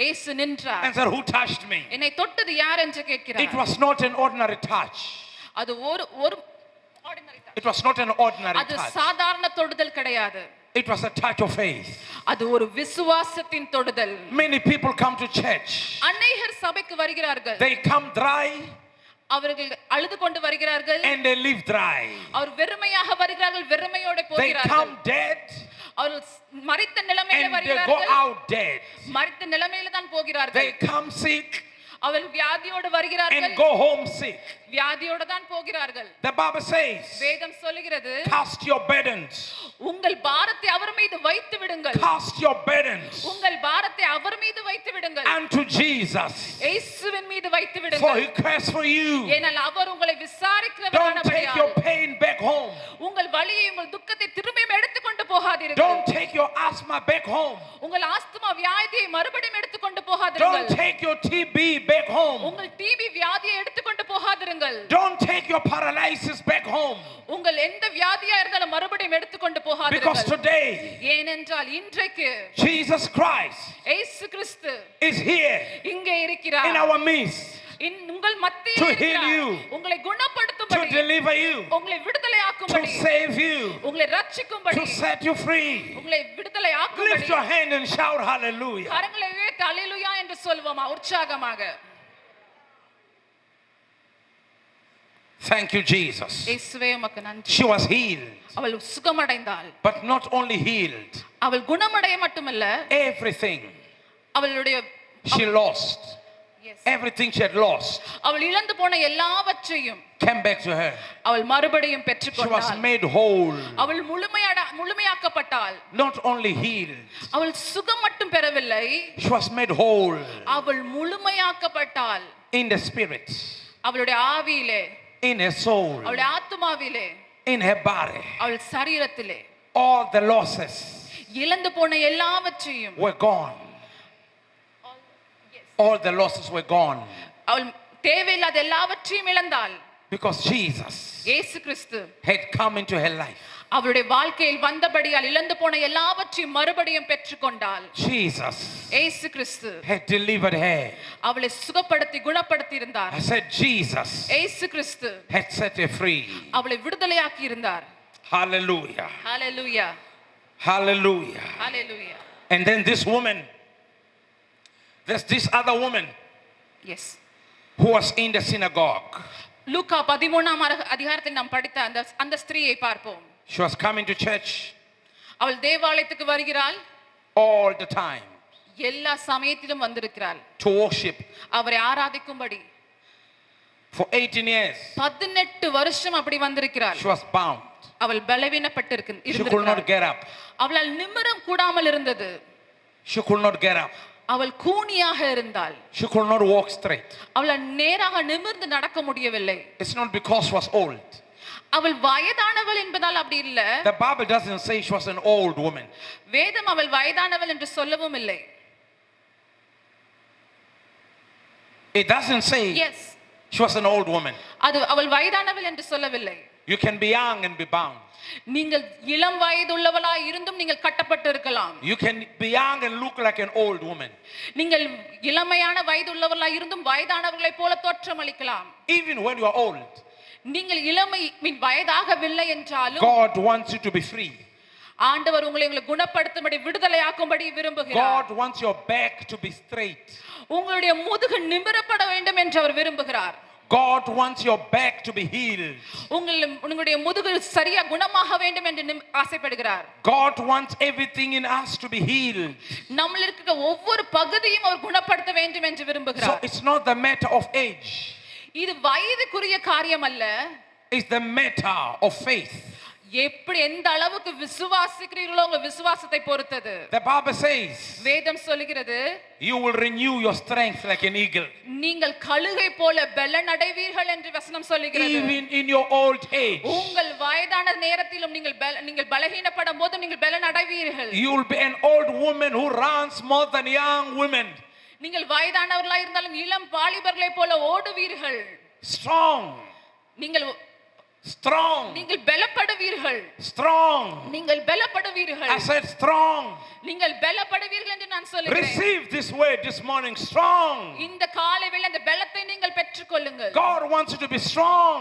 இயேசு நின்றார், and said, who touched me? என்னை தொட்டது யார் என்று It கேட்கிறார். was not an ordinary touch. அது ஒரு ordinary touch. It was not an ordinary அது touch. சாதாரண தொடுதல் கிடையாது. It was a touch of faith. அது ஒரு விசுவாசத்தின் தொடுதல். Many people come to church. அநேகர் சபைக்கு வருகிறார்கள், They come dry அவர்கள் அழுது கொண்டு வருகிறார்கள், and they leave dry. அவர் வெறுமையாக வருகிறார்கள், வெறுமையோடு They போகிறார்கள். come dead அவர்கள் மரித்த நிலைமையில and they go வருகிறார்கள், out dead. மரித்த நிலைமையில தான் போகிறார்கள். They come sick அவர்கள் வியாதியோடு வருகிறார்கள், and go home sick. வியாதியோடு தான் போகிறார்கள். The Bible says, வேதம் சொல்லுகிறது, cast your burdens. உங்கள் பாரத்தை அவர் மீது வைத்து விடுங்கள். Cast your burdens உங்கள் பாரத்தை அவர் மீது வைத்து விடுங்கள். unto Jesus. இயேசுவின் மீது வைத்து For விடுங்கள். he cares for you. ஏனால் அவர் உங்களை Don't take விசாரிக்கிறவரானபடியால் your pain back home. உங்கள் வலியை உங்கள் துக்கத்தை திரும்பியும் எடுத்துக்கொண்டு போகாதீர்கள். Don't take your asthma back home. உங்கள் ஆஸ்துமா வியாதியை மறுபடியும் எடுத்துக்கொண்டு Don't போகாதீர்கள். take your TB back home. உங்கள் டிபி வியாதியை எடுத்துக்கொண்டு போகாதீர்கள். Don't take your paralysis back home. உங்கள் எந்த வியாதியா இருந்தாலும் மறுபடியும் எடுத்துக்கொண்டு Because போகாதீர்கள். today, ஏனென்றால் இன்றைக்கு Jesus Christ இயேசு கிறிஸ்து is here இங்கே இருக்கிறார். in our midst உங்கள் மத்தியில் to heal இருக்கிறார். you, உங்களை to குணப்படுத்தும்படி, deliver you, உங்களை விடுதலை to ஆக்கும்படி, save you, உங்களை ரட்சிக்கும்படி, to set you free. உங்களை விடுதலை Lift ஆக்கும்படி your hand and shout hallelujah. கரங்களை உயர்த்தி அல்லேலூயா என்று சொல்வோமா உற்சாகமாக? Thank you, Jesus. இயேசுவே உமக்கு நன்றி. She was healed, அவள் சுகமடைந்தாள். but not only healed, அவள் குணமடைய மட்டுமல்ல, everything அவளுடைய she lost, everything she had lost அவள் இழந்து போன எல்லாவற்றையும் came back to her. அவள் மறுபடியும் She was பெற்றுக்கொண்டாள். made whole, அவள் முழுமையாக்கப்பட்டாள். not only healed, அவள் சுகம் மட்டும் பெறவில்லை, she was made whole அவள் முழுமையாக்கப்பட்டாள். in the spirit, அவளுடைய ஆவியிலே, in her soul, அவளுடைய ஆத்துமாவிலே, in her body. அவள் சரீரத்திலே All the losses இழந்து போன எல்லாவற்றையும் were gone. All the losses were gone அவள் தேவையில்லாத எல்லாவற்றையும் இழந்தாள். because Jesus இயேசு கிறிஸ்து had come into her life. அவருடைய வாழ்க்கையில் வந்தபடியால் இழந்து போன எல்லாவற்றையும் மறுபடியும் பெற்றுக்கொண்டாள். Jesus இயேசு கிறிஸ்து had delivered her. அவளை சுகப்படுத்தி குணப்படுத்தி இருந்தார். I said Jesus இயேசு கிறிஸ்து had set her free. அவளை விடுதலையாக்கி இருந்தார். Hallelujah. Hallelujah. Hallelujah. Hallelujah. And then this woman, there's this other woman Yes. who was in the synagogue. லூக்கா 13ஆம் அதிகாரத்தில் நாம் படித்த அந்த ஸ்திரீயை பார்ப்போம். She was coming to church அவள் தேவாலயத்துக்கு வருகிறாள். all the time எல்லா சமயத்திலும் வந்திருக்கிறாள். to worship. அவரை ஆராதிக்கும்படி For 18 years 18 வருஷம் அப்படி வந்திருக்கிறாள். she was bound. அவள் பலவீனப்பட்டு She could not get up. அவளால் நிமிரம் கூடாமல் இருந்தது. She could not get up. அவள் கூனியாக இருந்தாள். She could not walk straight. அவளால் நேராக நிமிர்ந்து நடக்க முடியவில்லை. It's not because she was old. அவள் வயதானவள் என்பதால் அப்படி இல்ல. The Bible doesn't say she was an old woman. வேதம் அவள் வயதானவள் என்று சொல்லவும் இல்லை. It doesn't say Yes. she was an old woman. அது அவள் வயதானவள் என்று சொல்லவில்லை. You can be young and be bound. நீங்கள் இளம் வயதுள்ளவளாய் இருந்தும் நீங்கள் கட்டப்பட்டு இருக்கலாம். You can be young and look like an old woman. நீங்கள் இளமையான வயதுள்ளவளாய் இருந்தும் வயதானவர்களைப் போல தோற்றமளிக்கலாம். Even when you are old, நீங்கள் இளமை வயதாகவில்லை என்றாலும் God wants you to be free. ஆண்டவர் உங்களை குணப்படுத்தும்படி விடுதலையாக்கும்படி விரும்புகிறார். God wants your back to be straight. உங்களுடைய முதுகு நிமிரப்பட வேண்டும் என்று அவர் விரும்புகிறார். God wants your back to be healed. உங்களுடைய முதுகு சரியா குணமாக வேண்டும் என்று ஆசைப்படுகிறார். God wants everything in us to be healed. நம்மில் இருக்கிற ஒவ்வொரு பகுதியும் அவர் குணப்படுத்த வேண்டும் என்று So விரும்புகிறார். it's not the matter of age. இது வயதுக்குரிய காரியம் அல்ல. It's the matter of faith. எப்படி எந்த அளவுக்கு விசுவாசிக்கிறீர்களோ உங்க விசுவாசத்தை பொறுத்தது. The Bible says வேதம் சொல்கிறது you will renew your strength like an eagle. நீங்கள் கழுகை போல பெலன் அடைவீர்கள் என்று வசனம் சொல்கிறது. Even in your old age. உங்கள் வயதான நேரத்திலும் நீங்கள் பலவீனப்படும் போது நீங்கள் பெலன் அடைவீர்கள். You will be an old woman who runs more than young women. நீங்கள் வயதானவர்களாய் இருந்தாலும் இளம் வாலிபர்களைப் போல ஓடுவீர்கள். Strong. நீங்கள் strong. நீங்கள் பலப்படுவீர்கள். Strong. நீங்கள் பலப்படுவீர்கள். I said strong. நீங்கள் பலப்படுவீர்கள் என்று நான் சொல்கிறேன். Receive this word this morning. Strong. இந்த காலைவேளை அந்த பலத்தை நீங்கள் பெற்றுக்கொள்ளுங்கள். God wants you to be strong.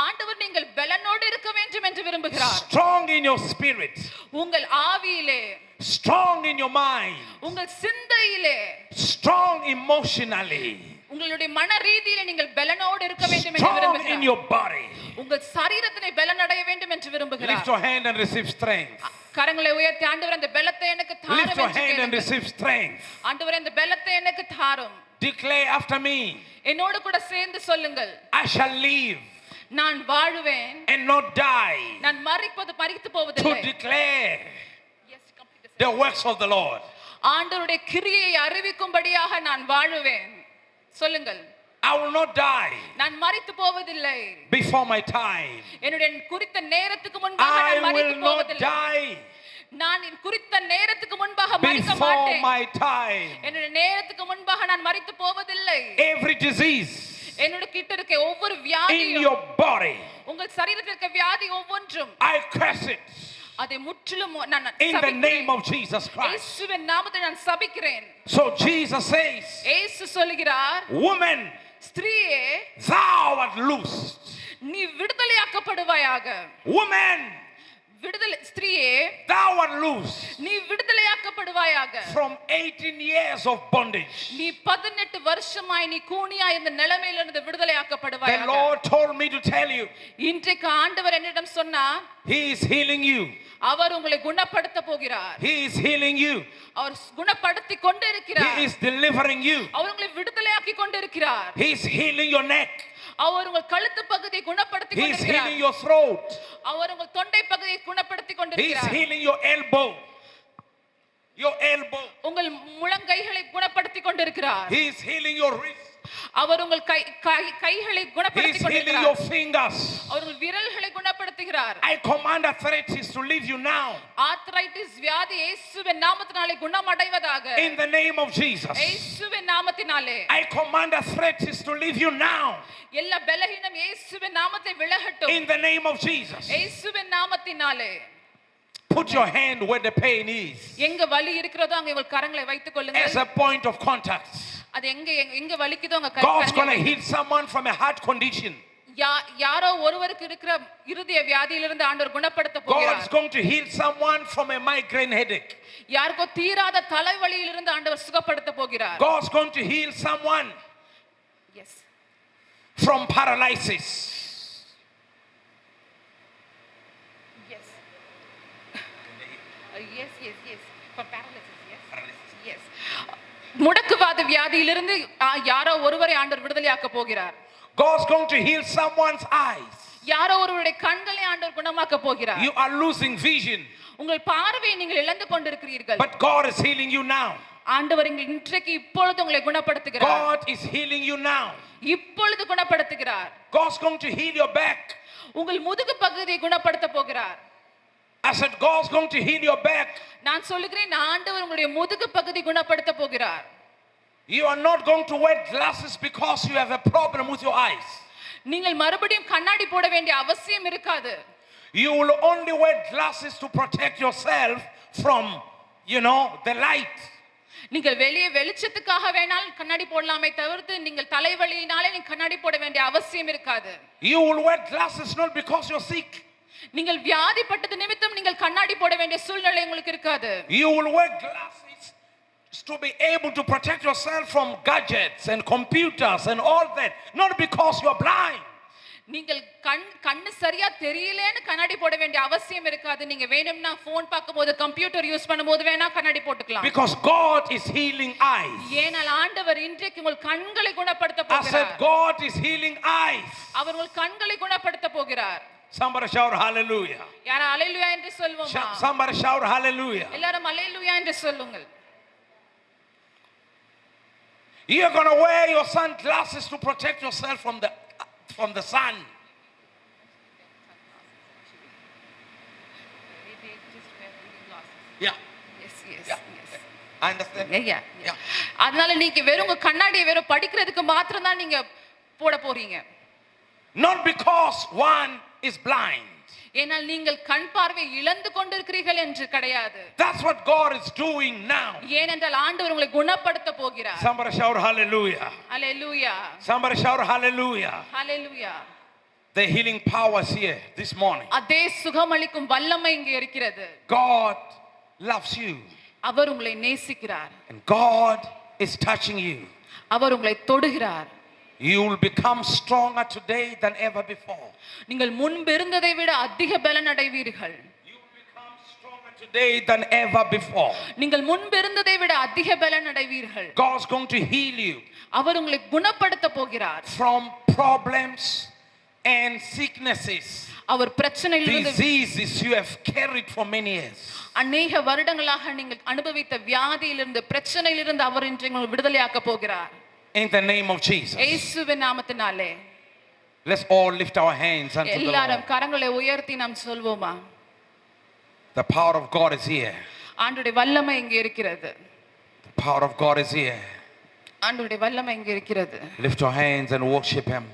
ஆண்டவர் நீங்கள் பலனோடு இருக்க வேண்டும் என்று விரும்புகிறார். Strong in your spirit. உங்கள் ஆவியிலே, strong in your mind, உங்கள் சிந்தையிலே, strong emotionally, உங்களுடைய மன ரீதியிலே நீங்கள் பலனோடு இருக்க வேண்டும் என்று strong விரும்புகிறார். in your body. உங்கள் சரீரத்திலே பலன் அடைய வேண்டும் என்று விரும்புகிறார். Lift your hand and receive strength. கரங்களை உயர்த்தி ஆண்டவரே அந்த பலத்தை எனக்கு தாரும் Lift your என்று hand and கேளுங்கள். receive strength. ஆண்டவரே அந்த பலத்தை எனக்கு தாரும். Declare after me, என்னோடு கூட சேர்ந்து சொல்லுங்கள். I shall live நான் வாழுவேன் and not die நான் மரித்து to போவதில்லை. declare Yes, complete the the works of the Lord. ஆண்டவருடைய கிரியையை அறிவிக்கும்படியாக நான் வாழுவேன். சொல்லுங்கள். I will not die நான் மரித்து போவதில்லை. before my time. என்னுடைய குறித்த நேரத்துக்கு முன்பாக I நான் மரித்து will not போவதில்லை. die நான் என் குறித்த நேரத்துக்கு முன்பாக மரிக்க before மாட்டேன். my time. என்னுடைய நேரத்துக்கு முன்பாக நான் மரித்து போவதில்லை. Every disease என்னோட கிட்ட இருக்க ஒவ்வொரு in வியாதியும், your body, உங்கள் சரீரத்தில் இருக்க வியாதி ஒவ்வொன்றும் I curse it அதை முற்றிலும் நான் in the சபிக்கிறேன். name of Jesus Christ. இயேசுவின் நாமத்தில் நான் சபிக்கிறேன். So Jesus says, இயேசு சொல்கிறார், woman, ஸ்திரீயே thou art loosed. நீ விடுதலையாக்கப்படுவாயாக. Woman, விடுதலை ஸ்திரீயே thou art loosed நீ விடுதலையாக்கப்படுவாயாக. from 18 years of bondage. நீ 18 வருஷமாய் நீ கூனியாய் இந்த நிலைமையிலிருந்து The விடுதலையாக்கப்படுவாயாக. Lord told me to tell you, இன்றைக்கு ஆண்டவர் என்னிடம் சொன்னார், He is healing you. அவர் உங்களை குணப்படுத்த போகிறார். He is healing you. அவர் குணப்படுத்தி கொண்டு இருக்கிறார். He is delivering you. அவர் உங்களை விடுதலையாக்கி கொண்டு இருக்கிறார். He is healing your neck. அவர் உங்கள் கழுத்து பகுதியை குணப்படுத்தி He கொண்டு is இருக்கிறார். healing your throat. அவர் உங்கள் தொண்டை பகுதியை குணப்படுத்தி கொண்டு He is இருக்கிறார். healing your elbow. Your elbow. உங்கள் முழங்கைகளை குணப்படுத்தி கொண்டு இருக்கிறார். He is healing your wrist. அவர் உங்கள் கைகளை He's குணப்படுத்திக் healing கொண்டிருக்கிறார். your fingers. அவர் உங்கள் விரல்களை குணப்படுத்துகிறார். I command arthritis to leave you now. Arthritis வியாதி இயேசுவின் நாமத்தினாலே குணமடைவதாக. In the name of Jesus. இயேசுவின் நாமத்தினாலே. I command arthritis to leave you now. எல்லா பலவீனம் இயேசுவின் நாமத்தில் விலகட்டும். In the name of Jesus. இயேசுவின் நாமத்தினாலே. Put your hand where the pain is. எங்க வலி இருக்கிறதோ அங்க உங்கள் கரங்களை வைத்துக் கொள்ளுங்கள். As a point of contact. அது எங்க வலிக்குதோ அங்க God's going to heal someone from a heart condition. யாரோ ஒருவருக்கு இருக்கிற இருதய வியாதியிலிருந்து ஆண்டவர் குணப்படுத்த God போகிறார். is going to heal someone from a migraine headache. யாருக்கோ தீராத தலைவலியிலிருந்து ஆண்டவர் சுகப்படுத்த போகிறார். God's going to heal someone Yes. from paralysis. Yes. Yes. For paralysis. Yes. முடக்குவாத வியாதியிலிருந்து யாரோ ஒருவரை ஆண்டவர் விடுதலையாக்க போகிறார். God's going to heal someone's eyes. யாரோ ஒருவருடைய கண்களை ஆண்டவர் குணமாக்க போகிறார். You are losing vision. உங்கள் பார்வையை நீங்கள் இழந்து கொண்டிருக்கிறீர்கள். But God is healing you now. ஆண்டவர் இன்றைக்கு இப்பொழுது உங்களை குணப்படுத்துகிறார். God is healing you now. இப்பொழுது குணப்படுத்துகிறார். God's going to heal your back. உங்கள் முதுகு பகுதியை குணப்படுத்த போகிறார். I said God's going to heal your back. நான் சொல்லுகிறேன் ஆண்டவர் உங்களுடைய முதுகு பகுதி குணப்படுத்த போகிறார். You are not going to wear glasses because you have a problem with your eyes. நீங்கள் மறுபடியும் கண்ணாடி போட வேண்டிய அவசியம் இருக்காது. You will only wear glasses to protect yourself from, the light. நீங்கள் வெளியே வெளிச்சத்துக்காக வேணால் கண்ணாடி போடலாமே தவிர்த்து நீங்கள் தலைவலியினாலே நீங்க கண்ணாடி போட வேண்டிய அவசியம் இருக்காது. You will wear glasses not because you're sick. நீங்கள் வியாதிப்பட்டது நிமித்தம் நீங்கள் கண்ணாடி போட வேண்டிய சூழ்நிலை உங்களுக்கு இருக்காது. You will wear glasses to be able to protect yourself from gadgets and computers and all that, not because you're blind. நீங்கள் கண்ணு சரியா தெரியலன்னு கண்ணாடி போட வேண்டிய அவசியம் இருக்காது. நீங்க வேணும்னா போன் பார்க்கும்போது கம்ப்யூட்டர் யூஸ் பண்ணும்போது வேணா கண்ணாடி போட்டுக்கலாம். Because God is healing eyes. ஏனால் ஆண்டவர் இன்றைக்கு உங்கள் கண்களை குணப்படுத்த I போகிறார். said God is healing eyes. அவர் உங்கள் கண்களை குணப்படுத்த போகிறார். Somebody shout hallelujah. யாரா அல்லேலூயா என்று சொல்வோமா? Somebody shout hallelujah. எல்லாரும் அல்லேலூயா என்று சொல்லுங்கள். You're going to wear your sunglasses to protect yourself from the sun. Yeah. Yes. I understand. Yeah. அதனால நீங்க வெறும் உங்க கண்ணாடியை வெறும் படிக்கிறதுக்கு மாத்திரம் தான் நீங்க போட போறீங்க. Not because one is blind. ஏனால் நீங்கள் கண் பார்வை இழந்து கொண்டிருக்கிறீர்கள் என்று கிடையாது. That's what God is doing now. ஏனென்றால் ஆண்டவர் உங்களை குணப்படுத்த போகிறார். Somebody shout hallelujah. Hallelujah. Somebody shout hallelujah. Hallelujah. The healing power is here this morning. அதே சுகமளிக்கும் வல்லமை இங்கே இருக்கிறது. God loves you. அவர் உங்களை நேசிக்கிறார். And God is touching you. அவர் உங்களை தொடுகிறார். You will become stronger today than ever before. நீங்கள் முன்பு இருந்ததை விட அதிக பலன் அடைவீர்கள். You will become stronger today than ever before. நீங்கள் முன்பு இருந்ததை விட அதிக பலன் அடைவீர்கள். God's going to heal you. அவர் உங்களை குணப்படுத்த போகிறார். From problems and sicknesses. அவர் பிரச்சனையிலிருந்து Diseases you have carried for many years. அநேக வருடங்களாக நீங்கள் அனுபவித்த வியாதியிலிருந்து பிரச்சனையிலிருந்து அவர் இன்று உங்களை விடுதலையாக்க போகிறார். In the name of Jesus. இயேசுவின் நாமத்தினாலே. Let's all lift our hands unto the எல்லாரும் Lord. கரங்களை உயர்த்தி நாம் சொல்வோமா? The power of God is here. ஆண்டவருடைய வல்லமை இங்கே இருக்கிறது. The power of God is here. ஆண்டவருடைய வல்லமை இங்கே இருக்கிறது. Lift your hands and worship Him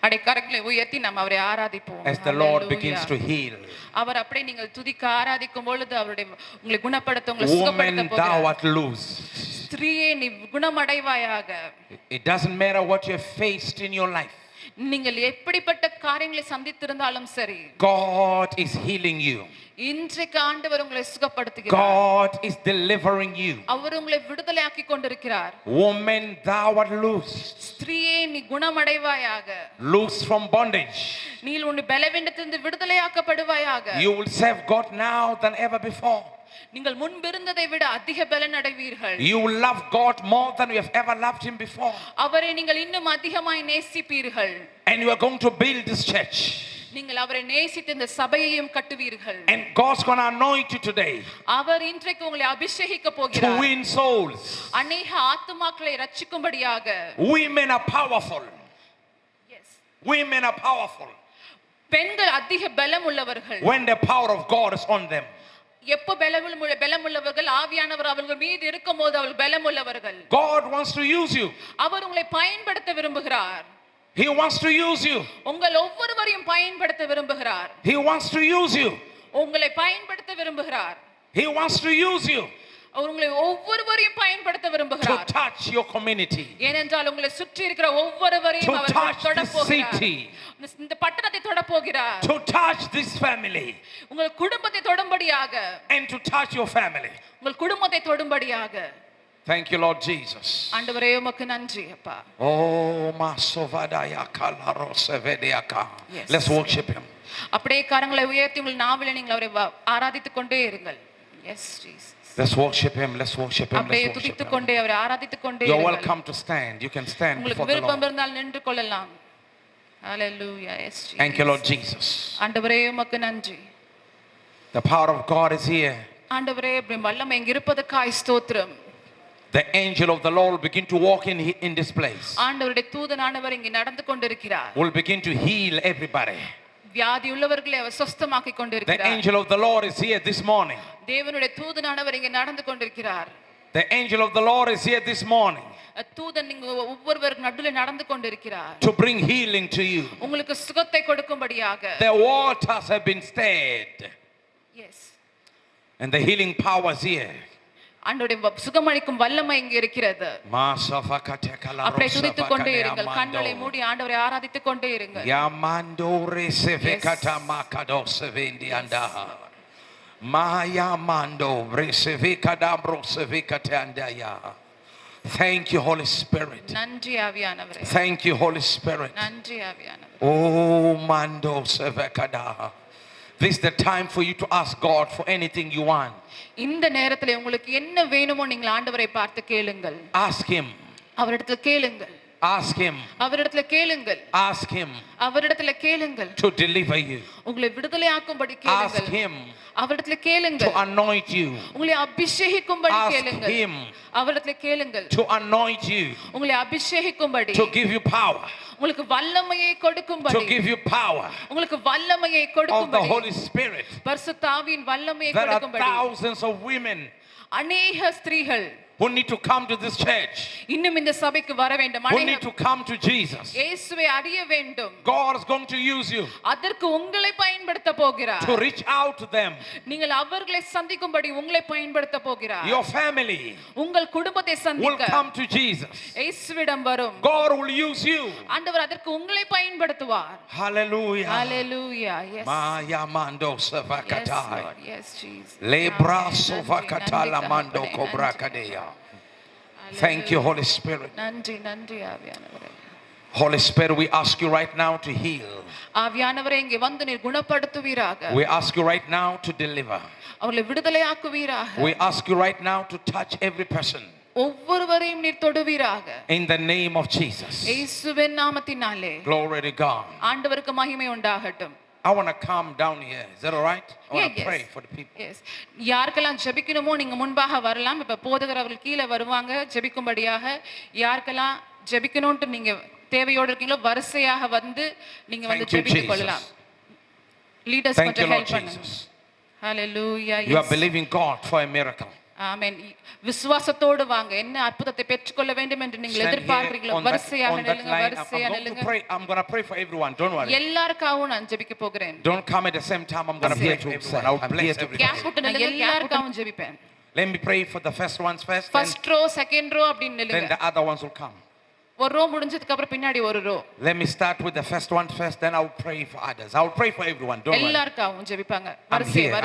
அடே கரங்களை உயர்த்தி நாம் அவரை ஆராதிப்போம். as the Lord begins to heal. அவர் அப்படியே நீங்கள் துதிக்க ஆராதிக்கும் பொழுது அவருடைய உங்களை குணப்படுத்த உங்களை Woman, சுகப்படுத்த thou போகிறார். art loose. ஸ்திரீயே நீ குணமடைவாயாக. It doesn't matter what you have faced in your life. நீங்கள் எப்படிப்பட்ட காரியங்களை சந்தித்திருந்தாலும் சரி, God is healing you. இன்றைக்கு ஆண்டவர் உங்களை சுகப்படுத்துகிறார். God is delivering you. அவர் உங்களை விடுதலையாக்கி கொண்டிருக்கிறார். Woman, thou art loose. ஸ்திரீயே நீ குணமடைவாயாக. Loose from bondage. நீ உன் பலவீனத்திலிருந்து விடுதலையாக்கப்படுவாயாக. You will serve God now than ever before. நீங்கள் முன்பிருந்ததை விட அதிக பலன் அடைவீர்கள். You will love God more than you have ever loved Him before. அவரை நீங்கள் இன்னும் அதிகமாய் நேசிப்பீர்கள். And you are going to build this church. நீங்கள் அவரை நேசித்து இந்த சபையையும் கட்டுவீர்கள். And God's going to anoint you today அவர் இன்றைக்கு உங்களை அபிஷேகிக்க to போகிறார். win souls. அநேக ஆத்துமாக்களை ரட்சிக்கும்படியாக. Women are powerful. Yes. Women are powerful பெண்கள் அதிக பலம் உள்ளவர்கள். when the power of God is on them. எப்ப பலம் உள்ளவர்கள் ஆவியானவர் அவர்கள் மீது இருக்கும்போது அவர்கள் பலம் உள்ளவர்கள். God wants to use you. அவர் உங்களை பயன்படுத்த விரும்புகிறார். He wants to use you. உங்கள் ஒவ்வொருவரையும் பயன்படுத்த விரும்புகிறார். He wants to use you. உங்களை பயன்படுத்த விரும்புகிறார். He wants to use you அவர் உங்களை ஒவ்வொருவரையும் பயன்படுத்த to விரும்புகிறார். touch your community, ஏனென்றால் உங்களை சுற்றி இருக்கிற ஒவ்வொருவரையும் to அவர் touch தொட this போகிறார். city, இந்த பட்டணத்தை தொட போகிறார். to touch this family, உங்கள் குடும்பத்தை தொடும்படியாக. and to touch your family. உங்கள் குடும்பத்தை தொடும்படியாக. Thank you, Lord Jesus. ஆண்டவரே உமக்கு நன்றி அப்பா. Oh, masovadaya kalarosevedeyaka. Yes. Let's worship him. அப்படியே கரங்களை உயர்த்தி உங்கள் நாவிலே நீங்கள் அவரை ஆராதித்துக் கொண்டே இருங்கள். Yes, Jesus. Let's worship him. Let's worship him. அப்படியே Let's worship துதித்துக் him. கொண்டே அவரை ஆராதித்துக் கொண்டே You're இருங்கள். welcome to stand. You can stand உங்களுக்கு before the விருப்பம் Lord. இருந்தால் நின்று கொள்ளலாம். Hallelujah. Yes, Jesus. Thank you, Lord Jesus. ஆண்டவரே உமக்கு நன்றி. The power of God is here. ஆண்டவரே வல்லமை இங்க இருப்பதற்காய் ஸ்தோத்திரம். The angel of the Lord will begin to walk in this place. ஆண்டவருடைய தூதனானவர் இங்கே நடந்து கொண்டிருக்கிறார். Will begin to heal everybody. வியாதி உள்ளவர்களை அவர் சுஸ்தமாக்கி The கொண்டிருக்கிறார். angel of the Lord is here this morning. தேவனுடைய தூதனானவர் இங்கே நடந்து கொண்டிருக்கிறார். The angel of the Lord is here this morning தூதன் இங்க ஒவ்வொருவருக்கு நடுவில் நடந்து கொண்டிருக்கிறார். to bring healing to you. உங்களுக்கு சுகத்தை கொடுக்கும்படியாக. The waters have been stirred Yes. and the healing power is here. ஆண்டவருடைய சுகமளிக்கும் வல்லமை இங்கே இருக்கிறது. அப்படியே துதித்துக் கொண்டே இருங்கள். கண்களை மூடி ஆண்டவரை ஆராதித்துக் கொண்டே இருங்கள். Yamando resevekata makadosevendianda. Mayamando resevekadabro sevikatandaya. Thank you, Holy Spirit. நன்றி ஆவியானவரே. Thank you, Holy Spirit. நன்றி ஆவியானவரே. Oh, mando sevekada. This is the time for you to ask God for anything you want. இந்த நேரத்துல உங்களுக்கு என்ன வேணுமோ நீங்கள் ஆண்டவரை பார்த்து கேளுங்கள். Ask him. அவரிடத்துல கேளுங்கள். Ask him. அவரிடத்துல கேளுங்கள். Ask him அவரிடத்துல கேளுங்கள். to deliver you. உங்களை விடுதலையாக்கும்படி Ask கேளுங்கள். him அவரிடத்துல to கேளுங்கள். anoint you. உங்களை அபிஷேகிக்கும்படி Ask கேளுங்கள். him அவரிடத்துல கேளுங்கள். to anoint you, உங்களை அபிஷேகிக்கும்படி. to give you power, உங்களுக்கு வல்லமையை to கொடுக்கும்படி. give you power உங்களுக்கு வல்லமையை of the கொடுக்கும்படி. Holy Spirit. பரிசுத்த ஆவியின் வல்லமையை There are கொடுக்கும்படி. thousands of women அநேக ஸ்திரீகள் who need to come to this church, இன்னும் இந்த சபைக்கு வர வேண்டும். who need to come to Jesus. இயேசுவை அறிய வேண்டும். God is going to use you அதற்கு உங்களை பயன்படுத்த போகிறார். to reach out to them, நீங்கள் அவர்களை சந்திக்கும்படி உங்களை பயன்படுத்த போகிறார். your family உங்கள் குடும்பத்தை will சந்திக்க come to Jesus. இயேசுவிடம் வரும். God will use you. ஆண்டவர் அதற்கு உங்களை பயன்படுத்துவார். Hallelujah. Hallelujah. Yes. Maya mando Yes, savakatai. Lord. Yes, Jesus. Lebra Amen. sovakata நன்றி, lamando தகப்பனே. kobrakadeya. Thank you, Holy Spirit. நன்றி நன்றி ஆவியானவரே. Holy Spirit, we ask you right now to heal. ஆவியானவரே இங்கே வந்து நீர் குணப்படுத்துவீராக. We ask you right now to deliver. அவர்களை விடுதலையாக்குவீராக. We ask you right now to touch every person ஒவ்வொருவரையும் நீர் தொடுவீராக. in the name of Jesus. இயேசுவின் நாமத்தினாலே. Glory to God. ஆண்டவருக்கு மகிமை உண்டாகட்டும். I want to come down here. Is that all right? I want to Yeah, pray yes. for the people. Yes. யாருக்கெல்லாம் ஜெபிக்கணுமோ நீங்க முன்பாக வரலாம். இப்ப போதகர் அவர்கள் கீழே வருவாங்க ஜெபிக்கும்படியாக. யாருக்கெல்லாம் ஜெபிக்கணும்னு நீங்க தேவையோடு இருக்கீங்களோ வரிசையாக வந்து நீங்க வந்து Thank you, ஜெபித்துக் கொள்ளலாம். லீடர்ஸ் Thank you, கொஞ்சம் Lord ஹெல்ப் பண்ணுங்க. Jesus. Hallelujah. You are Yes. believing God for a miracle. ஆமென். விசுவாசத்தோடு வாங்க. என்ன அற்புதத்தை பெற்றுக்கொள்ள வேண்டும் என்று நீங்கள் Stand here எதிர்பார்க்கிறீர்களோ on that வரிசையாக நில்லுங்க. line. வரிசையாக நில்லுங்க. I'm going to pray for everyone. Don't worry. எல்லாருக்காகவும் நான் ஜெபிக்க போகிறேன். Don't come at the same time. I'm going to pray for everyone. I will bless everybody. Gap விட்டு நில்லுங்க. எல்லாருக்காகவும் ஜெபிப்பேன். Let me pray for the first ones first. First row, second row அப்படி Then நில்லுங்க. the other ones will come. ஒரு row முடிஞ்சதுக்கு அப்புறம் பின்னாடி ஒரு row. Let me start with the first one first. Then I will pray for others. I will pray for everyone. Don't worry. எல்லாருக்காகவும் ஜெபிப்பாங்க. I'm வரிசை here.